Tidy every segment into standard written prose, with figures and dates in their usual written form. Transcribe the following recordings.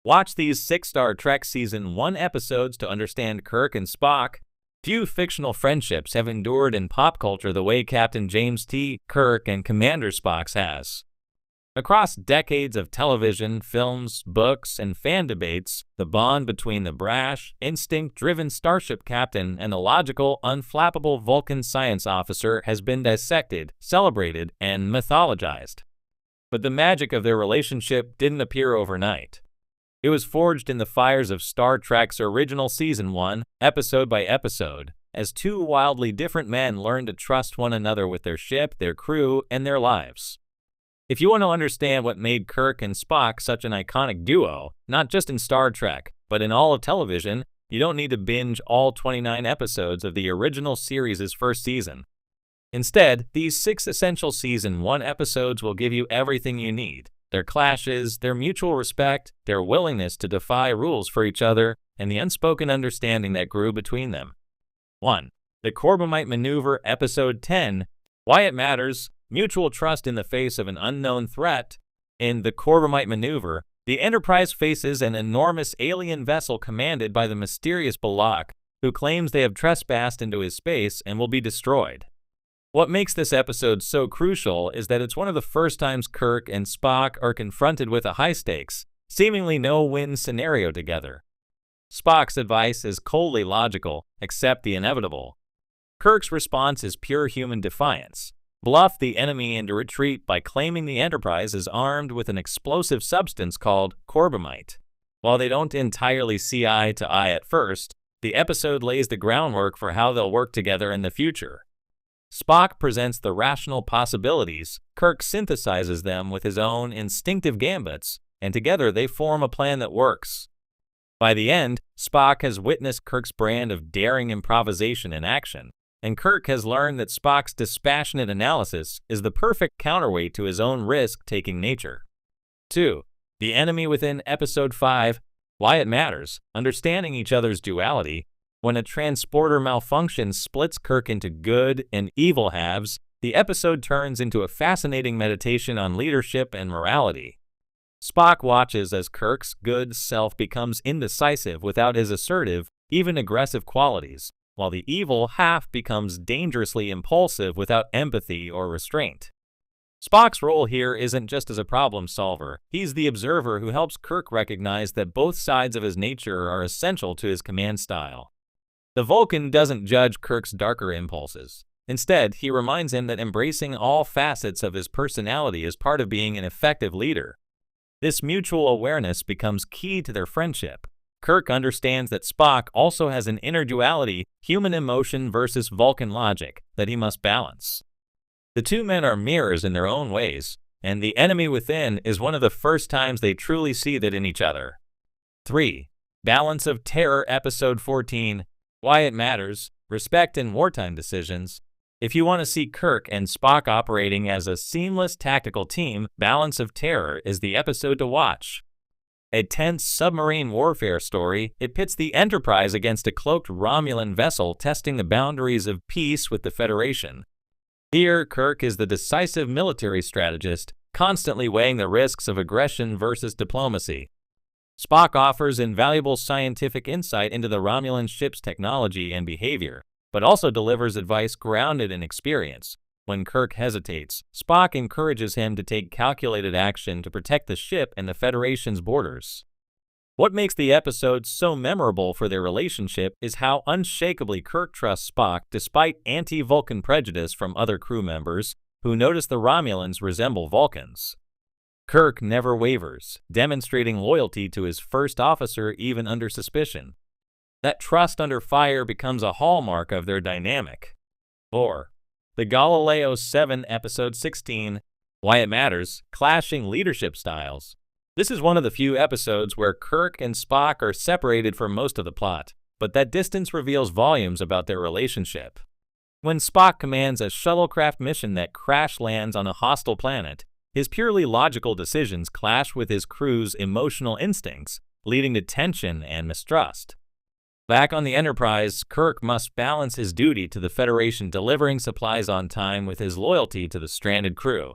Watch these 6-star Trek Season 1 episodes to understand Kirk and Spock. Few fictional friendships have endured in pop culture the way Captain James T. Kirk and Commander Spock's has. Across decades of television, films, books, and fan debates, the bond between the brash, instinct-driven starship captain and the logical, unflappable Vulcan science officer has been dissected, celebrated, and mythologized. But the magic of their relationship didn't appear overnight. It was forged in the fires of Star Trek's original Season 1, episode by episode, as two wildly different men learned to trust one another with their ship, their crew, and their lives. If you want to understand what made Kirk and Spock such an iconic duo, not just in Star Trek, but in all of television, you don't need to binge all 29 episodes of the original series' first season. Instead, these 6 essential Season 1 episodes will give you everything you need: their clashes, their mutual respect, their willingness to defy rules for each other, and the unspoken understanding that grew between them. 1. The Corbomite Maneuver, Episode 10, Why It Matters, Mutual Trust in the Face of an Unknown Threat. In the Corbomite Maneuver, the Enterprise faces an enormous alien vessel commanded by the mysterious Balak, who claims they have trespassed into his space and will be destroyed. What makes this episode so crucial is that it's one of the first times Kirk and Spock are confronted with a high-stakes, seemingly no-win scenario together. Spock's advice is coldly logical: accept the inevitable. Kirk's response is pure human defiance: bluff the enemy into retreat by claiming the Enterprise is armed with an explosive substance called Corbomite. While they don't entirely see eye to eye at first, the episode lays the groundwork for how they'll work together in the future. Spock presents the rational possibilities, Kirk synthesizes them with his own instinctive gambits, and together they form a plan that works. By the end, Spock has witnessed Kirk's brand of daring improvisation in action, and Kirk has learned that Spock's dispassionate analysis is the perfect counterweight to his own risk-taking nature. 2. The Enemy Within, Episode 5, Why It Matters, Understanding Each Other's Duality. When a transporter malfunction splits Kirk into good and evil halves, the episode turns into a fascinating meditation on leadership and morality. Spock watches as Kirk's good self becomes indecisive without his assertive, even aggressive qualities, while the evil half becomes dangerously impulsive without empathy or restraint. Spock's role here isn't just as a problem solver, he's the observer who helps Kirk recognize that both sides of his nature are essential to his command style. The Vulcan doesn't judge Kirk's darker impulses. Instead, he reminds him that embracing all facets of his personality is part of being an effective leader. This mutual awareness becomes key to their friendship. Kirk understands that Spock also has an inner duality, human emotion versus Vulcan logic, that he must balance. The two men are mirrors in their own ways, and The Enemy Within is one of the first times they truly see that in each other. 3. Balance of Terror, Episode 14, Why It Matters, Respect in Wartime Decisions. If you want to see Kirk and Spock operating as a seamless tactical team, Balance of Terror is the episode to watch. A tense submarine warfare story, it pits the Enterprise against a cloaked Romulan vessel testing the boundaries of peace with the Federation. Here, Kirk is the decisive military strategist, constantly weighing the risks of aggression versus diplomacy. Spock offers invaluable scientific insight into the Romulan ship's technology and behavior, but also delivers advice grounded in experience. When Kirk hesitates, Spock encourages him to take calculated action to protect the ship and the Federation's borders. What makes the episode so memorable for their relationship is how unshakably Kirk trusts Spock despite anti-Vulcan prejudice from other crew members who notice the Romulans resemble Vulcans. Kirk never wavers, demonstrating loyalty to his first officer even under suspicion. That trust under fire becomes a hallmark of their dynamic. 4. The Galileo 7, Episode 16, Why It Matters, Clashing Leadership Styles. This is one of the few episodes where Kirk and Spock are separated for most of the plot, but that distance reveals volumes about their relationship. When Spock commands a shuttlecraft mission that crash lands on a hostile planet, his purely logical decisions clash with his crew's emotional instincts, leading to tension and mistrust. Back on the Enterprise, Kirk must balance his duty to the Federation delivering supplies on time with his loyalty to the stranded crew.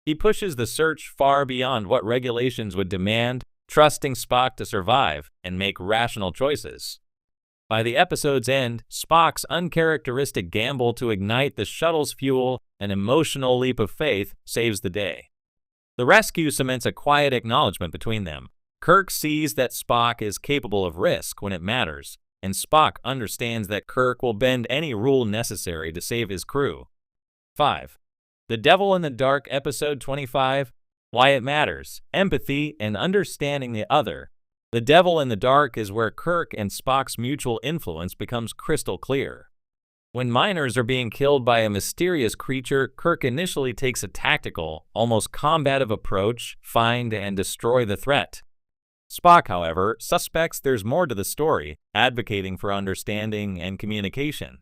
He pushes the search far beyond what regulations would demand, trusting Spock to survive and make rational choices. By the episode's end, Spock's uncharacteristic gamble to ignite the shuttle's fuel, an emotional leap of faith, saves the day. The rescue cements a quiet acknowledgement between them. Kirk sees that Spock is capable of risk when it matters, and Spock understands that Kirk will bend any rule necessary to save his crew. 5. The Devil in the Dark, Episode 25. Why it matters, empathy, and understanding the other. The Devil in the Dark is where Kirk and Spock's mutual influence becomes crystal clear. When miners are being killed by a mysterious creature, Kirk initially takes a tactical, almost combative approach, find and destroy the threat. Spock, however, suspects there's more to the story, advocating for understanding and communication.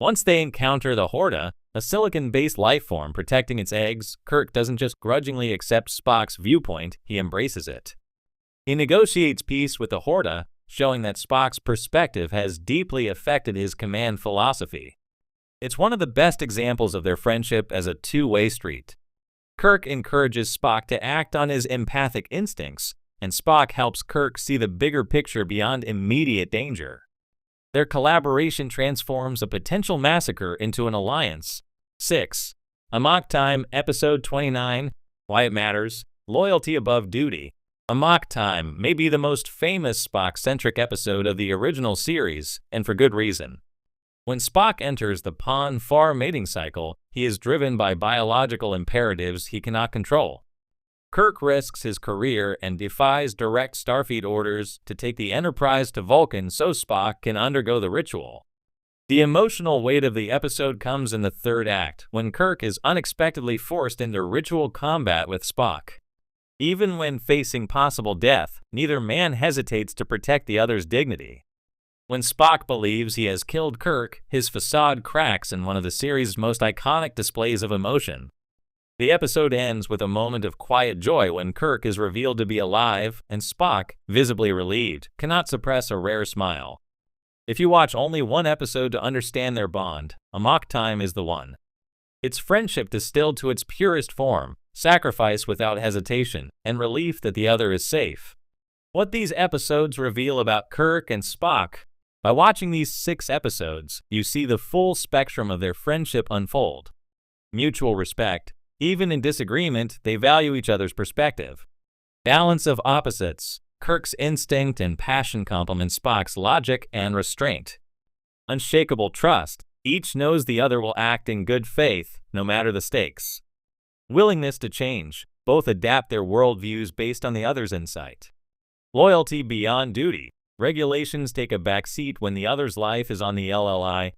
Once they encounter the Horta, a silicon-based lifeform protecting its eggs, Kirk doesn't just grudgingly accept Spock's viewpoint, he embraces it. He negotiates peace with the Horta, showing that Spock's perspective has deeply affected his command philosophy. It's one of the best examples of their friendship as a two-way street. Kirk encourages Spock to act on his empathic instincts, and Spock helps Kirk see the bigger picture beyond immediate danger. Their collaboration transforms a potential massacre into an alliance. 6. Amok Time, Episode 29. Why it matters, loyalty above duty. Amok Time may be the most famous Spock-centric episode of the original series, and for good reason. When Spock enters the Pon-Farr mating cycle, he is driven by biological imperatives he cannot control. Kirk risks his career and defies direct Starfleet orders to take the Enterprise to Vulcan so Spock can undergo the ritual. The emotional weight of the episode comes in the third act, when Kirk is unexpectedly forced into ritual combat with Spock. Even when facing possible death, neither man hesitates to protect the other's dignity. When Spock believes he has killed Kirk, his facade cracks in one of the series' most iconic displays of emotion. The episode ends with a moment of quiet joy when Kirk is revealed to be alive, and Spock, visibly relieved, cannot suppress a rare smile. If you watch only one episode to understand their bond, Amok Time is the one. It's friendship distilled to its purest form, sacrifice without hesitation, and relief that the other is safe. What these episodes reveal about Kirk and Spock. By watching these 6 episodes, you see the full spectrum of their friendship unfold. Mutual respect. Even in disagreement, they value each other's perspective. Balance of opposites. Kirk's instinct and passion complement Spock's logic and restraint. Unshakable trust. Each knows the other will act in good faith, no matter the stakes. Willingness to change. Both adapt their worldviews based on the other's insight. Loyalty beyond duty. Regulations take a back seat when the other's life is on the LLI,